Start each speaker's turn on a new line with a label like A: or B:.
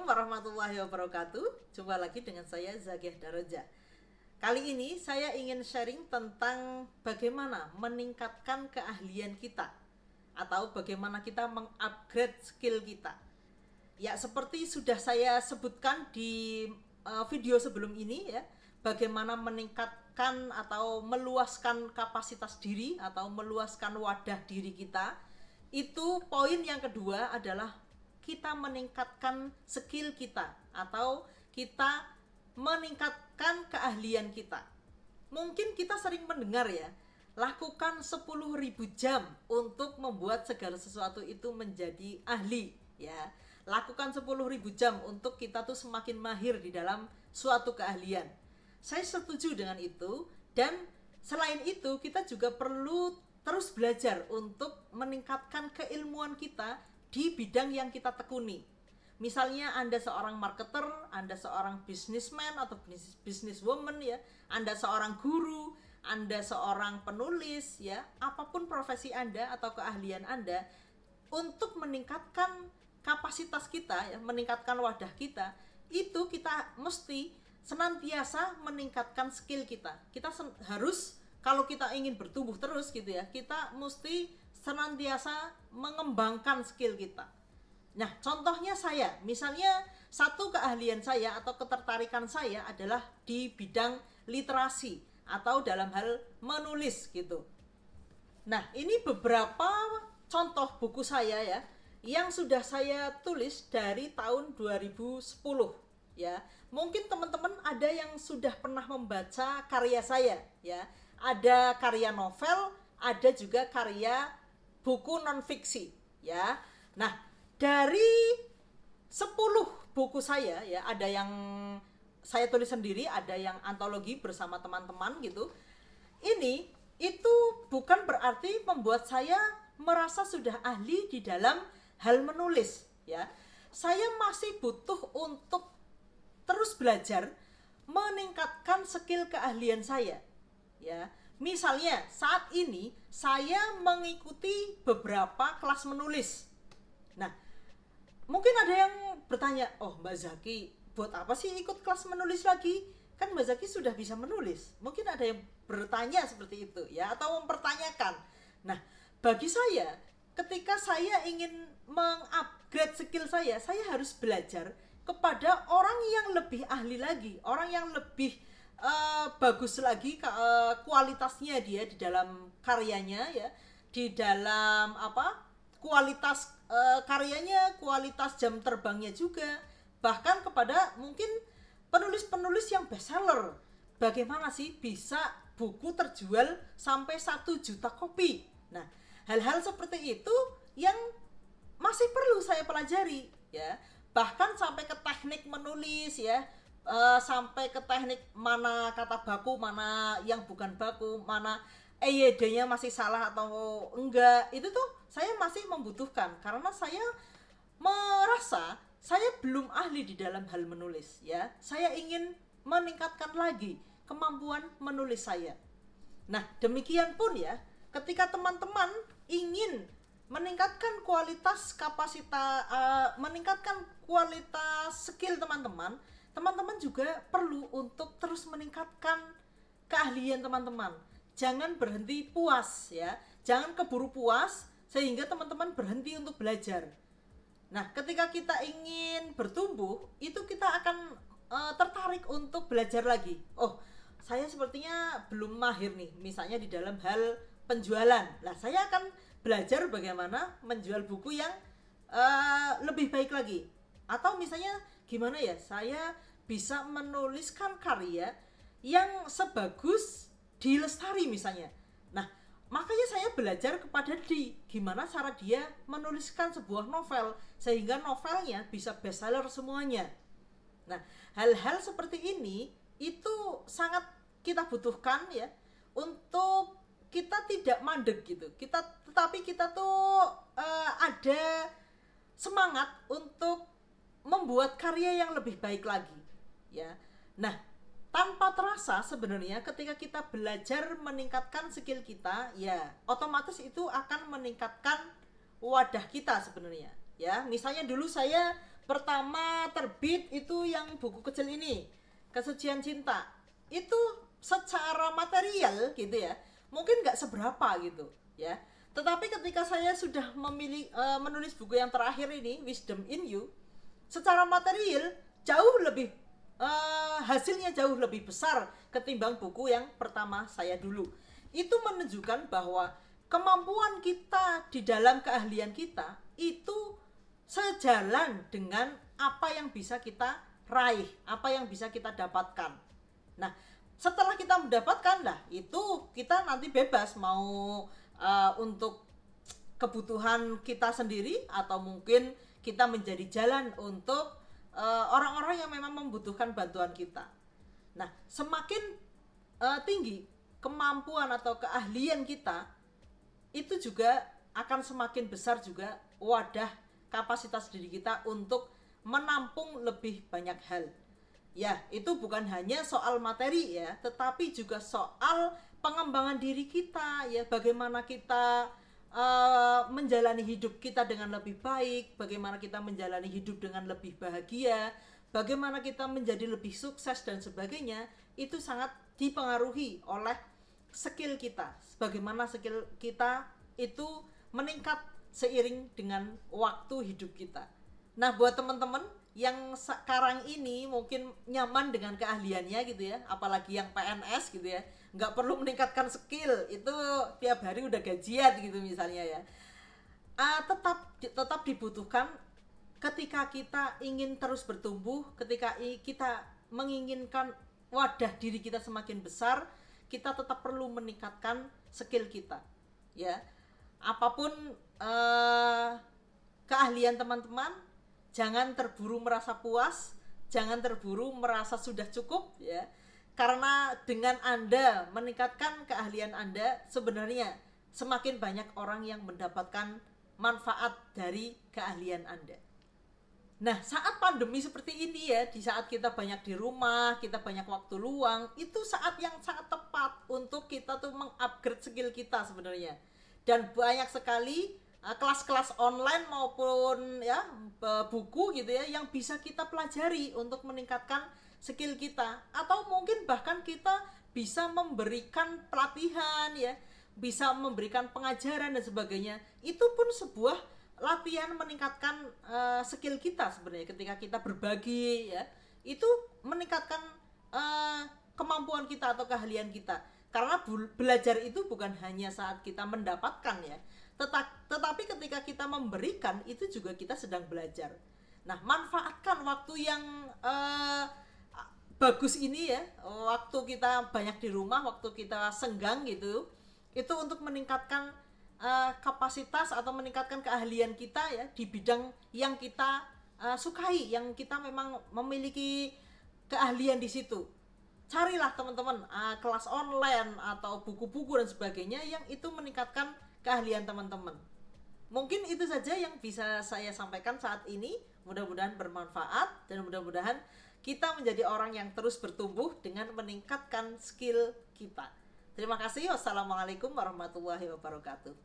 A: Assalamualaikum warahmatullahi wabarakatuh. Jumpa lagi dengan saya Zakiah Daroja. Kali ini saya ingin sharing tentang bagaimana meningkatkan keahlian kita atau bagaimana kita mengupgrade skill kita. Ya, seperti sudah saya sebutkan di video sebelum ini ya, bagaimana meningkatkan atau meluaskan kapasitas diri atau meluaskan wadah diri kita. Itu poin yang kedua adalah kita meningkatkan skill kita atau kita meningkatkan keahlian kita. Mungkin kita sering mendengar ya, lakukan 10.000 jam untuk membuat segala sesuatu itu menjadi ahli ya. Lakukan 10.000 jam untuk kita tuh semakin mahir di dalam suatu keahlian. Saya setuju dengan itu, dan selain itu kita juga perlu terus belajar untuk meningkatkan keilmuan kita di bidang yang kita tekuni. Misalnya Anda seorang marketer, Anda seorang businessman atau businesswoman ya, Anda seorang guru, Anda seorang penulis ya, apapun profesi Anda atau keahlian Anda, untuk meningkatkan kapasitas kita ya, meningkatkan wadah kita, itu kita mesti senantiasa meningkatkan skill kita. Kita harus, kalau kita ingin bertumbuh terus gitu ya, kita mesti senantiasa mengembangkan skill kita. Nah, contohnya saya, misalnya satu keahlian saya atau ketertarikan saya adalah di bidang literasi atau dalam hal menulis gitu. Nah, ini beberapa contoh buku saya ya, yang sudah saya tulis dari tahun 2010 ya. Mungkin teman-teman ada yang sudah pernah membaca karya saya ya. Ada karya novel, ada juga karya buku non-fiksi ya. Nah, dari 10 buku saya ya, ada yang saya tulis sendiri, ada yang antologi bersama teman-teman gitu. Ini itu bukan berarti membuat saya merasa sudah ahli di dalam hal menulis ya. Saya masih butuh untuk terus belajar meningkatkan skill keahlian saya ya. Misalnya saat ini saya mengikuti beberapa kelas menulis. Nah, mungkin ada yang bertanya, oh Mbak Zaki, buat apa sih ikut kelas menulis lagi? Kan Mbak Zaki sudah bisa menulis. Mungkin ada yang bertanya seperti itu ya, atau mempertanyakan. Nah, bagi saya, ketika saya ingin mengupgrade skill saya harus belajar kepada orang yang lebih ahli lagi, orang yang lebih bagus lagi kualitasnya dia di dalam karyanya ya, di dalam kualitas karyanya, kualitas jam terbangnya juga, bahkan kepada mungkin penulis-penulis yang bestseller. Bagaimana sih bisa buku terjual sampai 1 juta kopi? Nah, hal-hal seperti itu yang masih perlu saya pelajari ya, bahkan sampai ke teknik menulis ya, sampai ke teknik mana kata baku, mana yang bukan baku, mana EYD-nya masih salah atau enggak, itu tuh saya masih membutuhkan karena saya merasa saya belum ahli di dalam hal menulis ya. Saya ingin meningkatkan lagi kemampuan menulis saya. Nah, demikian pun ya, ketika teman-teman ingin meningkatkan kualitas kapasitas, meningkatkan kualitas skill teman-teman juga perlu untuk terus meningkatkan keahlian teman-teman. Jangan berhenti puas ya, jangan keburu puas sehingga teman-teman berhenti untuk belajar. Nah, ketika kita ingin bertumbuh, itu kita akan tertarik untuk belajar lagi. Oh, saya sepertinya belum mahir nih, misalnya di dalam hal penjualan. Nah, saya akan belajar bagaimana menjual buku yang lebih baik lagi. Atau misalnya gimana ya, saya bisa menuliskan karya yang sebagus di Lestari misalnya. Nah, makanya saya belajar kepada gimana cara dia menuliskan sebuah novel sehingga novelnya bisa bestseller semuanya. Nah, hal-hal seperti ini itu sangat kita butuhkan ya, untuk kita tidak mandek gitu. Tetapi kita tuh ada semangat untuk membuat karya yang lebih baik lagi ya. Nah, tanpa terasa sebenarnya ketika kita belajar meningkatkan skill kita ya, otomatis itu akan meningkatkan wadah kita sebenarnya ya. Misalnya dulu saya pertama terbit itu yang buku kecil ini, Kesucian Cinta. Itu secara material gitu ya, mungkin nggak seberapa gitu ya. Tetapi ketika saya sudah menulis buku yang terakhir ini, Wisdom in You, secara material jauh lebih hasilnya jauh lebih besar ketimbang buku yang pertama saya dulu. Itu menunjukkan bahwa kemampuan kita di dalam keahlian kita itu sejalan dengan apa yang bisa kita raih, apa yang bisa kita dapatkan. Nah, setelah kita mendapatkan lah, itu kita nanti bebas mau untuk kebutuhan kita sendiri, atau mungkin kita menjadi jalan untuk orang-orang yang memang membutuhkan bantuan kita. Nah, semakin tinggi kemampuan atau keahlian kita, itu juga akan semakin besar juga wadah kapasitas diri kita untuk menampung lebih banyak hal. Ya, itu bukan hanya soal materi ya, tetapi juga soal pengembangan diri kita ya, bagaimana kita menjalani hidup kita dengan lebih baik, bagaimana kita menjalani hidup dengan lebih bahagia, bagaimana kita menjadi lebih sukses dan sebagainya. Itu sangat dipengaruhi oleh skill kita, bagaimana skill kita itu meningkat seiring dengan waktu hidup kita. Nah, buat teman-teman yang sekarang ini mungkin nyaman dengan keahliannya gitu ya, apalagi yang PNS gitu ya, nggak perlu meningkatkan skill, itu tiap hari udah gajian gitu misalnya ya. Tetap dibutuhkan ketika kita ingin terus bertumbuh, ketika kita menginginkan wadah diri kita semakin besar, kita tetap perlu meningkatkan skill kita ya. Apapun keahlian teman-teman, jangan terburu merasa puas, jangan terburu merasa sudah cukup ya. Karena dengan Anda meningkatkan keahlian Anda, sebenarnya semakin banyak orang yang mendapatkan manfaat dari keahlian Anda. Nah, saat pandemi seperti ini ya, di saat kita banyak di rumah, kita banyak waktu luang, itu saat yang sangat tepat untuk kita tuh mengupgrade skill kita sebenarnya. Dan banyak sekali kelas-kelas online maupun ya buku gitu ya yang bisa kita pelajari untuk meningkatkan skill kita, atau mungkin bahkan kita bisa memberikan pelatihan ya, bisa memberikan pengajaran dan sebagainya. Itu pun sebuah latihan meningkatkan skill kita sebenarnya. Ketika kita berbagi ya, itu meningkatkan kemampuan kita atau keahlian kita. Karena belajar itu bukan hanya saat kita mendapatkan ya, tetapi ketika kita memberikan, itu juga kita sedang belajar. Nah, manfaatkan waktu yang bagus ini ya, waktu kita banyak di rumah, waktu kita senggang gitu, itu untuk meningkatkan kapasitas atau meningkatkan keahlian kita ya di bidang yang kita sukai, yang kita memang memiliki keahlian di situ. Carilah teman-teman kelas online atau buku-buku dan sebagainya yang itu meningkatkan keahlian teman-teman. Mungkin itu saja yang bisa saya sampaikan saat ini. Mudah-mudahan bermanfaat dan mudah-mudahan kita menjadi orang yang terus bertumbuh dengan meningkatkan skill kita. Terima kasih. Wassalamualaikum warahmatullahi wabarakatuh.